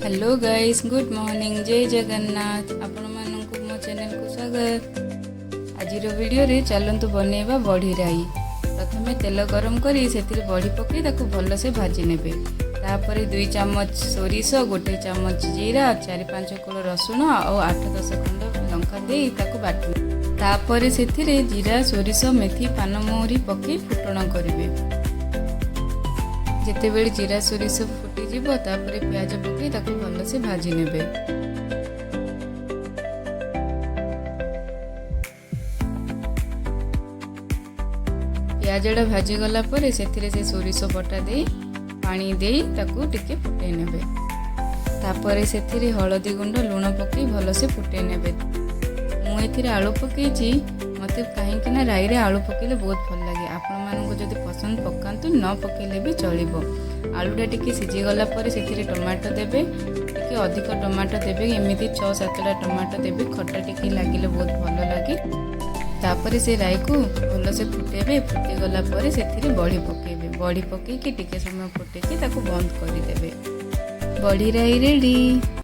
Hello guys, good morning, जय जगन्नाथ। आपण मानक मो चैनल को स्वागत। आज वीडियो रे चलंतु बनेबा बड़ी राई। प्रथमे तेल गरम करी सेतिर बड़ी पकई ताकू भल से भाजी नेबे। तापर 2 चम्मच सोरिष, 1 चम्मच जीरा, 4-5 कोल रसुण और 8-10 खंड लंका दे ताकू बाटू। तापर सेथिरे जीरा, सोरिष, मेथी, पानमहुरी पकई फुटण करिवे। जेते बेले जीरा सोरिष फुटी जीवो तापर प्याज पकई ताकू भल से भाजी नेबे। प्याजटा भाजी गला परे सेथिरे से सोरिष बटा दे पानी दे ताकू टिके फुटै नेबे। तापर सेथिरे हळदी गुंड लूण पकई भल से फुटै नेबे। मु एथिरे आलू पकईची, मते काहेकि ना राई रे आलू पकेले बहुत भल लागे। आपण मानको जदि पसंद पकांतु, न पकेले भी चलिबो। आलूटा टिके सिझी गला परे सेथिरे टमाटो देबे, टिके अधिक टमाटो देबे, एमिति 6-7टा टमाटो देबे। खट्टा टिके लागिले बहुत भल लागे। तापर से राई को भल से फुटेबे। फुटी गला परे सेथिरे बड़ी पकेबे। बड़ी पकेकी टिके समय फुटेकी ताकू बंद करि देबे। बड़ी राई रेडी।